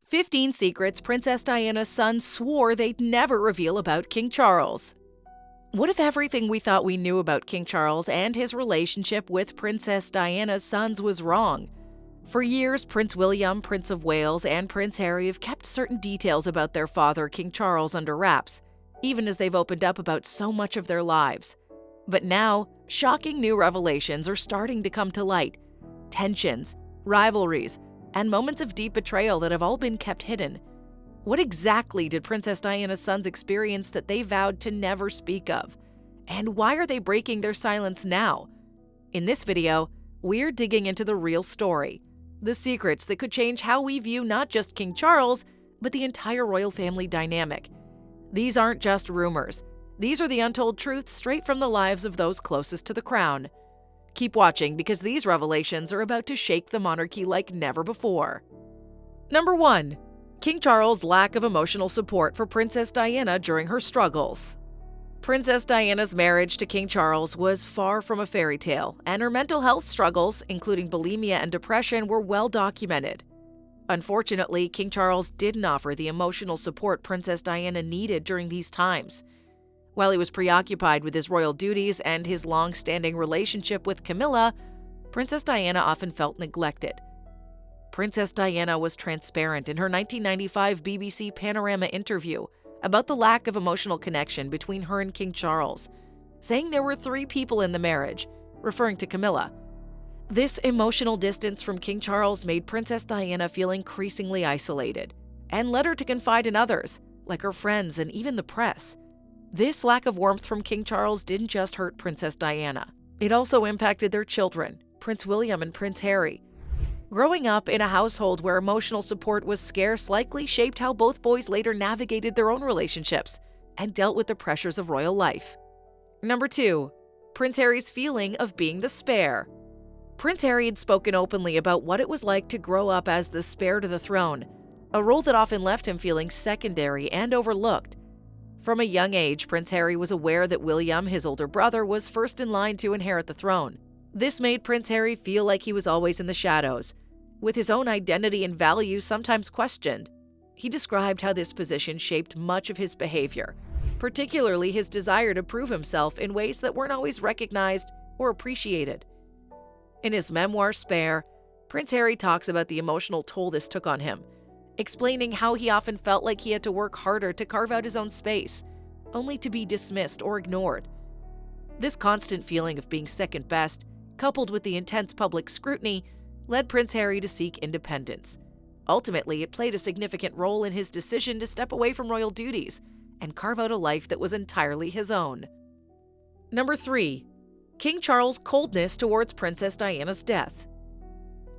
15 secrets Princess Diana's sons swore they'd never reveal about King Charles. What if everything we thought we knew about King Charles and his relationship with Princess Diana's sons was wrong? For years, Prince William, Prince of Wales, and Prince Harry have kept certain details about their father, King Charles, under wraps, even as they've opened up about so much of their lives. But now, shocking new revelations are starting to come to light. Tensions, rivalries, and moments of deep betrayal that have all been kept hidden. What exactly did Princess Diana's sons experience that they vowed to never speak of? And why are they breaking their silence now? In this video, we're digging into the real story, the secrets that could change how we view not just King Charles, but the entire royal family dynamic. These aren't just rumors. These are the untold truths straight from the lives of those closest to the crown. Keep watching because these revelations are about to shake the monarchy like never before. Number 1. King Charles' lack of emotional support for Princess Diana during her struggles. Princess Diana's marriage to King Charles was far from a fairy tale, and her mental health struggles, including bulimia and depression, were well documented. Unfortunately, King Charles didn't offer the emotional support Princess Diana needed during these times. While he was preoccupied with his royal duties and his long-standing relationship with Camilla, Princess Diana often felt neglected. Princess Diana was transparent in her 1995 BBC Panorama interview about the lack of emotional connection between her and King Charles, saying there were 3 people in the marriage, referring to Camilla. This emotional distance from King Charles made Princess Diana feel increasingly isolated and led her to confide in others, like her friends and even the press. This lack of warmth from King Charles didn't just hurt Princess Diana. It also impacted their children, Prince William and Prince Harry. Growing up in a household where emotional support was scarce likely shaped how both boys later navigated their own relationships and dealt with the pressures of royal life. Number 2. Prince Harry's feeling of being the spare. Prince Harry had spoken openly about what it was like to grow up as the spare to the throne, a role that often left him feeling secondary and overlooked. From a young age, Prince Harry was aware that William, his older brother, was first in line to inherit the throne. This made Prince Harry feel like he was always in the shadows, with his own identity and values sometimes questioned. He described how this position shaped much of his behavior, particularly his desire to prove himself in ways that weren't always recognized or appreciated. In his memoir, Spare, Prince Harry talks about the emotional toll this took on him, explaining how he often felt like he had to work harder to carve out his own space, only to be dismissed or ignored. This constant feeling of being second best, coupled with the intense public scrutiny, led Prince Harry to seek independence. Ultimately, it played a significant role in his decision to step away from royal duties and carve out a life that was entirely his own. Number 3. King Charles' coldness towards Princess Diana's death.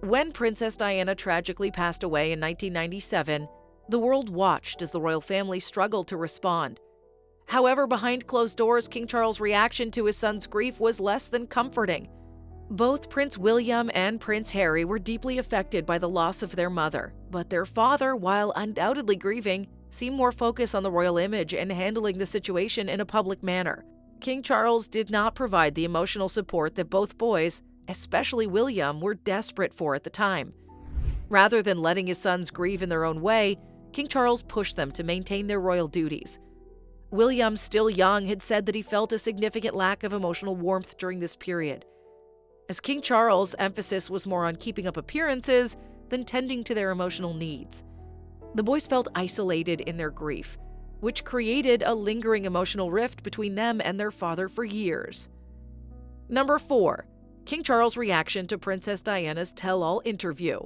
When Princess Diana tragically passed away in 1997, the world watched as the royal family struggled to respond. However, behind closed doors, King Charles' reaction to his son's grief was less than comforting. Both Prince William and Prince Harry were deeply affected by the loss of their mother, but their father, while undoubtedly grieving, seemed more focused on the royal image and handling the situation in a public manner. King Charles did not provide the emotional support that both boys, especially William, were desperate for at the time. Rather than letting his sons grieve in their own way, King Charles pushed them to maintain their royal duties. William, still young, had said that he felt a significant lack of emotional warmth during this period. As King Charles' emphasis was more on keeping up appearances than tending to their emotional needs. The boys felt isolated in their grief, which created a lingering emotional rift between them and their father for years. Number 4. King Charles' reaction to Princess Diana's tell-all interview.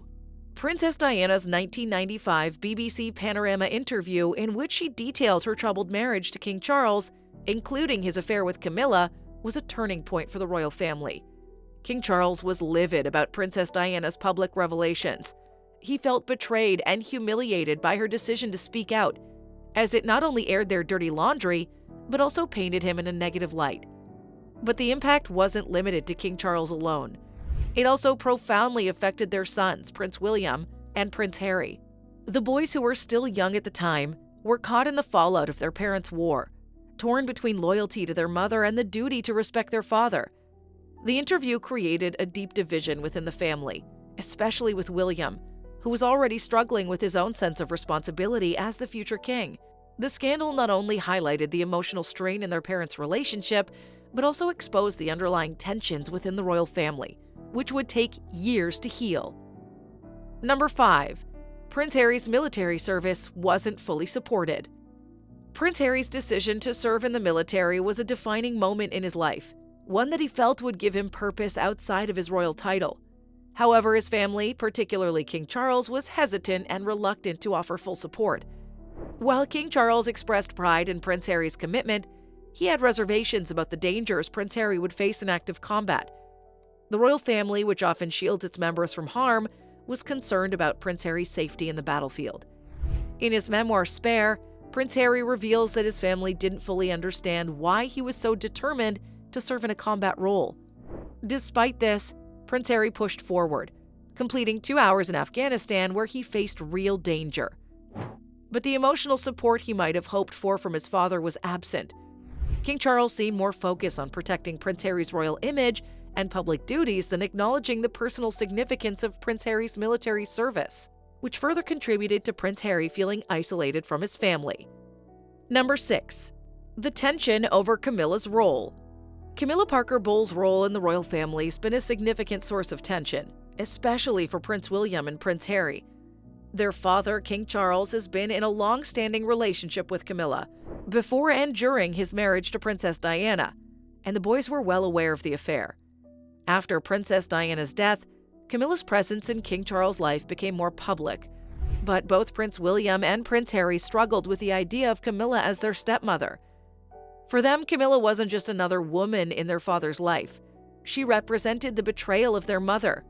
Princess Diana's 1995 BBC Panorama interview, in which she detailed her troubled marriage to King Charles, including his affair with Camilla, was a turning point for the royal family. King Charles was livid about Princess Diana's public revelations. He felt betrayed and humiliated by her decision to speak out, as it not only aired their dirty laundry, but also painted him in a negative light. But the impact wasn't limited to King Charles alone. It also profoundly affected their sons, Prince William and Prince Harry. The boys, who were still young at the time, were caught in the fallout of their parents' war, torn between loyalty to their mother and the duty to respect their father. The interview created a deep division within the family, especially with William, who was already struggling with his own sense of responsibility as the future king. The scandal not only highlighted the emotional strain in their parents' relationship, but also exposed the underlying tensions within the royal family, which would take years to heal. Number 5. Prince Harry's military service wasn't fully supported. Prince Harry's decision to serve in the military was a defining moment in his life, one that he felt would give him purpose outside of his royal title. However, his family, particularly King Charles, was hesitant and reluctant to offer full support. While King Charles expressed pride in Prince Harry's commitment, he had reservations about the dangers Prince Harry would face in active combat. The royal family, which often shields its members from harm, was concerned about Prince Harry's safety in the battlefield. In his memoir Spare, Prince Harry reveals that his family didn't fully understand why he was so determined to serve in a combat role. Despite this, Prince Harry pushed forward, completing 2 hours in Afghanistan where he faced real danger. But the emotional support he might have hoped for from his father was absent. King Charles seemed more focused on protecting Prince Harry's royal image and public duties than acknowledging the personal significance of Prince Harry's military service, which further contributed to Prince Harry feeling isolated from his family. Number 6. The tension over Camilla's role. Camilla Parker Bowles' role in the royal family has been a significant source of tension, especially for Prince William and Prince Harry. Their father, King Charles, has been in a long-standing relationship with Camilla, before and during his marriage to Princess Diana, and the boys were well aware of the affair. After Princess Diana's death, Camilla's presence in King Charles' life became more public, but both Prince William and Prince Harry struggled with the idea of Camilla as their stepmother. For them, Camilla wasn't just another woman in their father's life. She represented the betrayal of their mother.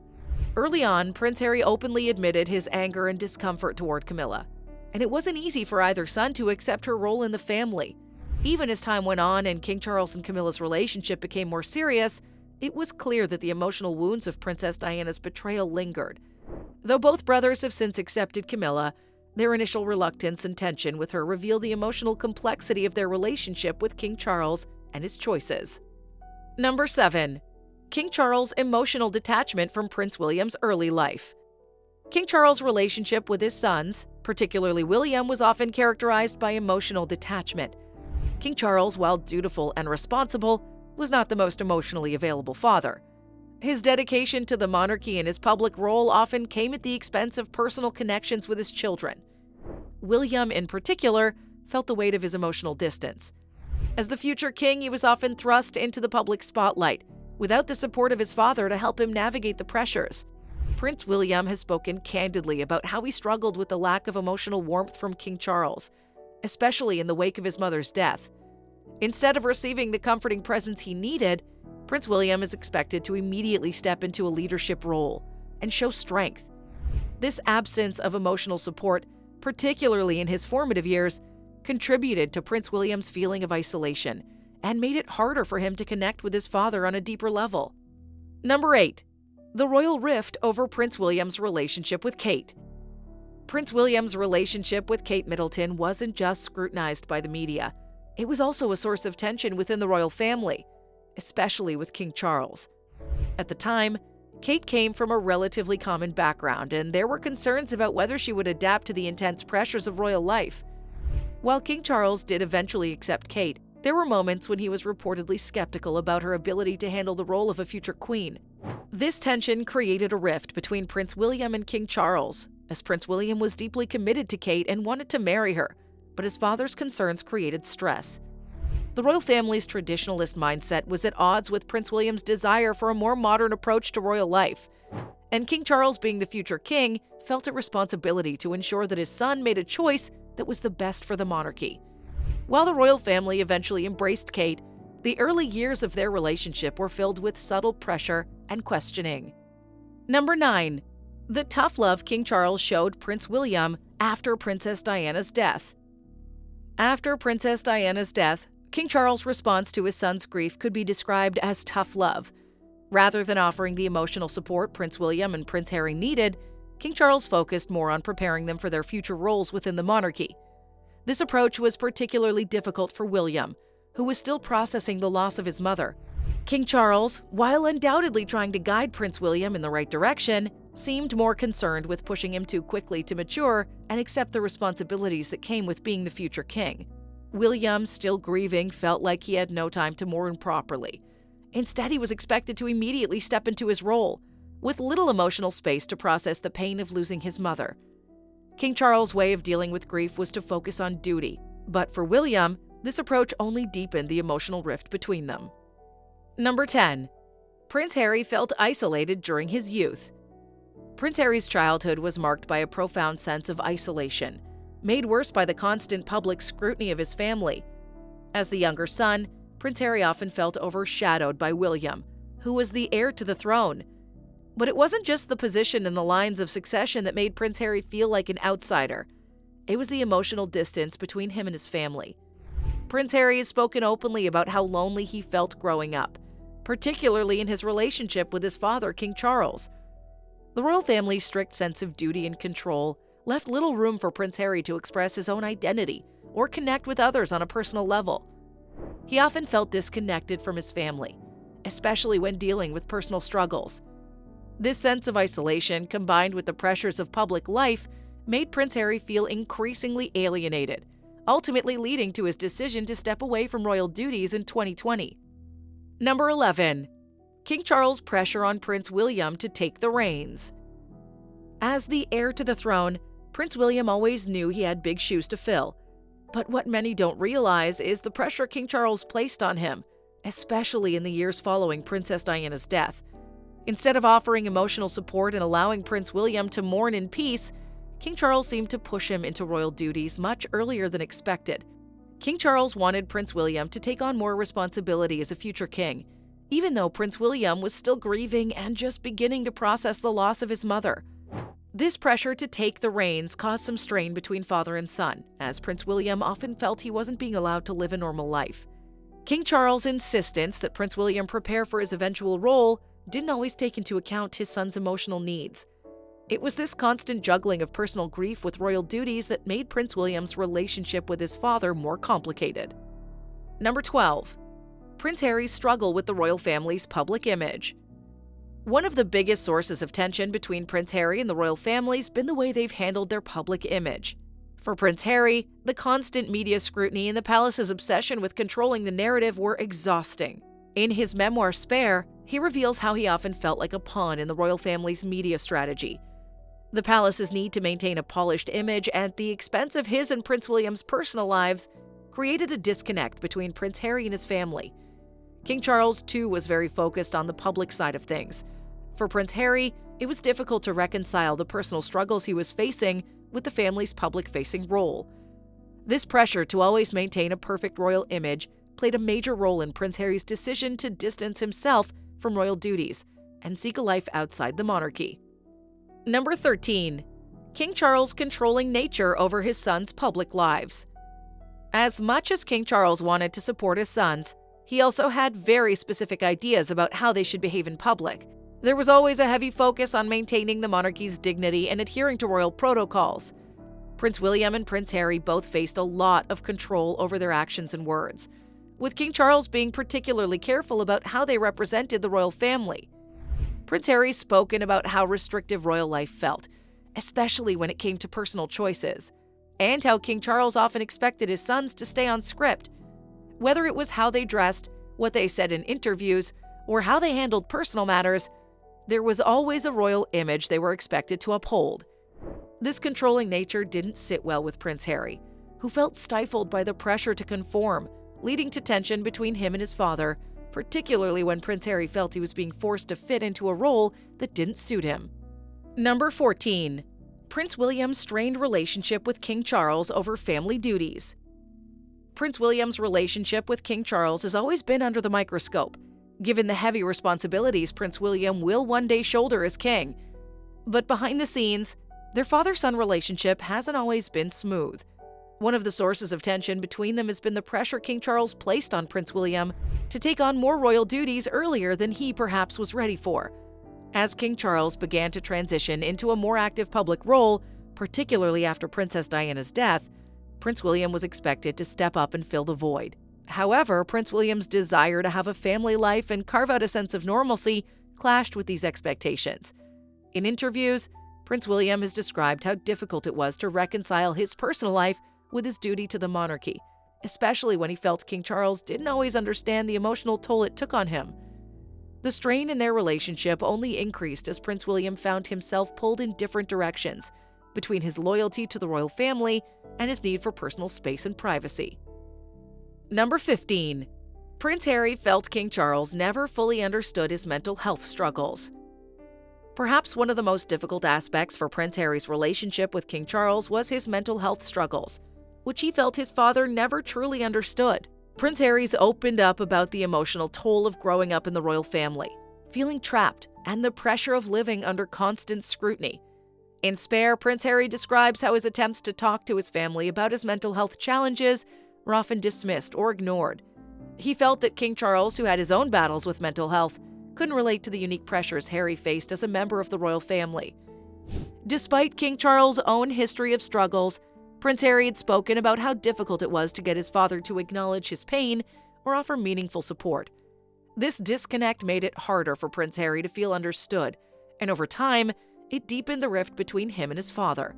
Early on, Prince Harry openly admitted his anger and discomfort toward Camilla, and it wasn't easy for either son to accept her role in the family. Even as time went on and King Charles and Camilla's relationship became more serious, it was clear that the emotional wounds of Princess Diana's betrayal lingered. Though both brothers have since accepted Camilla, their initial reluctance and tension with her reveal the emotional complexity of their relationship with King Charles and his choices. Number 7. King Charles' emotional detachment from Prince William's early life. King Charles' relationship with his sons, particularly William, was often characterized by emotional detachment. King Charles, while dutiful and responsible, was not the most emotionally available father. His dedication to the monarchy and his public role often came at the expense of personal connections with his children. William, in particular, felt the weight of his emotional distance. As the future king, he was often thrust into the public spotlight, without the support of his father to help him navigate the pressures. Prince William has spoken candidly about how he struggled with the lack of emotional warmth from King Charles, especially in the wake of his mother's death. Instead of receiving the comforting presence he needed, Prince William is expected to immediately step into a leadership role and show strength. This absence of emotional support, particularly in his formative years, contributed to Prince William's feeling of isolation and made it harder for him to connect with his father on a deeper level. Number 8. The royal rift over Prince William's relationship with Kate. Prince William's relationship with Kate Middleton wasn't just scrutinized by the media. It was also a source of tension within the royal family, especially with King Charles. At the time, Kate came from a relatively common background, and there were concerns about whether she would adapt to the intense pressures of royal life. While King Charles did eventually accept Kate, there were moments when he was reportedly skeptical about her ability to handle the role of a future queen. This tension created a rift between Prince William and King Charles, as Prince William was deeply committed to Kate and wanted to marry her, but his father's concerns created stress. The royal family's traditionalist mindset was at odds with Prince William's desire for a more modern approach to royal life, and King Charles, being the future king, felt a responsibility to ensure that his son made a choice that was the best for the monarchy. While the royal family eventually embraced Kate, the early years of their relationship were filled with subtle pressure and questioning. Number 9. The tough love King Charles showed Prince William after Princess Diana's death. After Princess Diana's death, King Charles' response to his son's grief could be described as tough love. Rather than offering the emotional support Prince William and Prince Harry needed, King Charles focused more on preparing them for their future roles within the monarchy. This approach was particularly difficult for William, who was still processing the loss of his mother. King Charles, while undoubtedly trying to guide Prince William in the right direction, seemed more concerned with pushing him too quickly to mature and accept the responsibilities that came with being the future king. William, still grieving, felt like he had no time to mourn properly. Instead, he was expected to immediately step into his role, with little emotional space to process the pain of losing his mother. King Charles' way of dealing with grief was to focus on duty, but for William, this approach only deepened the emotional rift between them. Number 10. Prince Harry felt isolated during his youth. Prince Harry's childhood was marked by a profound sense of isolation, made worse by the constant public scrutiny of his family. As the younger son, Prince Harry often felt overshadowed by William, who was the heir to the throne. But it wasn't just the position in the lines of succession that made Prince Harry feel like an outsider. It was the emotional distance between him and his family. Prince Harry has spoken openly about how lonely he felt growing up, particularly in his relationship with his father, King Charles. The royal family's strict sense of duty and control left little room for Prince Harry to express his own identity or connect with others on a personal level. He often felt disconnected from his family, especially when dealing with personal struggles. This sense of isolation, combined with the pressures of public life, made Prince Harry feel increasingly alienated, ultimately leading to his decision to step away from royal duties in 2020. Number 11. King Charles' pressure on Prince William to take the reins. As the heir to the throne, Prince William always knew he had big shoes to fill. But what many don't realize is the pressure King Charles placed on him, especially in the years following Princess Diana's death. Instead of offering emotional support and allowing Prince William to mourn in peace, King Charles seemed to push him into royal duties much earlier than expected. King Charles wanted Prince William to take on more responsibility as a future king, even though Prince William was still grieving and just beginning to process the loss of his mother. This pressure to take the reins caused some strain between father and son, as Prince William often felt he wasn't being allowed to live a normal life. King Charles' insistence that Prince William prepare for his eventual role didn't always take into account his son's emotional needs. It was this constant juggling of personal grief with royal duties that made Prince William's relationship with his father more complicated. Number 12. Prince Harry's struggle with the royal family's public image. One of the biggest sources of tension between Prince Harry and the royal family's been the way they've handled their public image. For Prince Harry, the constant media scrutiny and the palace's obsession with controlling the narrative were exhausting. In his memoir Spare, he reveals how he often felt like a pawn in the royal family's media strategy. The palace's need to maintain a polished image at the expense of his and Prince William's personal lives created a disconnect between Prince Harry and his family. King Charles, too, was very focused on the public side of things. For Prince Harry, it was difficult to reconcile the personal struggles he was facing with the family's public-facing role. This pressure to always maintain a perfect royal image played a major role in Prince Harry's decision to distance himself from royal duties and seek a life outside the monarchy. Number 13. King Charles' controlling nature over his sons' public lives. As much as King Charles wanted to support his sons, he also had very specific ideas about how they should behave in public. There was always a heavy focus on maintaining the monarchy's dignity and adhering to royal protocols. Prince William and Prince Harry both faced a lot of control over their actions and words, with King Charles being particularly careful about how they represented the royal family. Prince Harry's spoken about how restrictive royal life felt, especially when it came to personal choices, and how King Charles often expected his sons to stay on script. Whether it was how they dressed, what they said in interviews, or how they handled personal matters, there was always a royal image they were expected to uphold. This controlling nature didn't sit well with Prince Harry, who felt stifled by the pressure to conform, leading to tension between him and his father, particularly when Prince Harry felt he was being forced to fit into a role that didn't suit him. Number 14. Prince William's strained relationship with King Charles over family duties. Prince William's relationship with King Charles has always been under the microscope, given the heavy responsibilities Prince William will one day shoulder as king. But behind the scenes, their father-son relationship hasn't always been smooth. One of the sources of tension between them has been the pressure King Charles placed on Prince William to take on more royal duties earlier than he perhaps was ready for. As King Charles began to transition into a more active public role, particularly after Princess Diana's death, Prince William was expected to step up and fill the void. However, Prince William's desire to have a family life and carve out a sense of normalcy clashed with these expectations. In interviews, Prince William has described how difficult it was to reconcile his personal life with his duty to the monarchy, especially when he felt King Charles didn't always understand the emotional toll it took on him. The strain in their relationship only increased as Prince William found himself pulled in different directions between his loyalty to the royal family and his need for personal space and privacy. Number 15. Prince Harry felt King Charles never fully understood his mental health struggles. Perhaps one of the most difficult aspects for Prince Harry's relationship with King Charles was his mental health struggles, which he felt his father never truly understood. Prince Harry's opened up about the emotional toll of growing up in the royal family, feeling trapped, and the pressure of living under constant scrutiny. In Spare, Prince Harry describes how his attempts to talk to his family about his mental health challenges were often dismissed or ignored. He felt that King Charles, who had his own battles with mental health, couldn't relate to the unique pressures Harry faced as a member of the royal family. Despite King Charles' own history of struggles, Prince Harry had spoken about how difficult it was to get his father to acknowledge his pain or offer meaningful support. This disconnect made it harder for Prince Harry to feel understood, and over time, it deepened the rift between him and his father.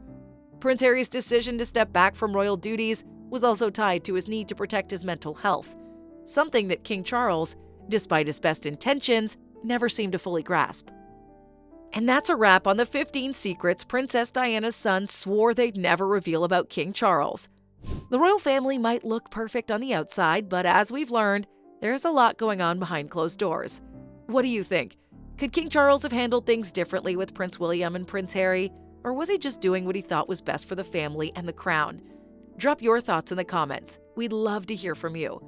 Prince Harry's decision to step back from royal duties was also tied to his need to protect his mental health, something that King Charles, despite his best intentions, never seemed to fully grasp. And that's a wrap on the 15 secrets Princess Diana's sons swore they'd never reveal about King Charles. The royal family might look perfect on the outside, but as we've learned, there's a lot going on behind closed doors. What do you think? Could King Charles have handled things differently with Prince William and Prince Harry, or was he just doing what he thought was best for the family and the crown? Drop your thoughts in the comments. We'd love to hear from you.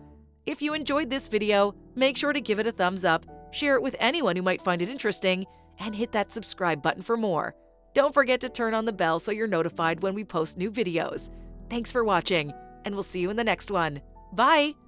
If you enjoyed this video, make sure to give it a thumbs up, share it with anyone who might find it interesting, and hit that subscribe button for more. Don't forget to turn on the bell so you're notified when we post new videos. Thanks for watching, and we'll see you in the next one. Bye!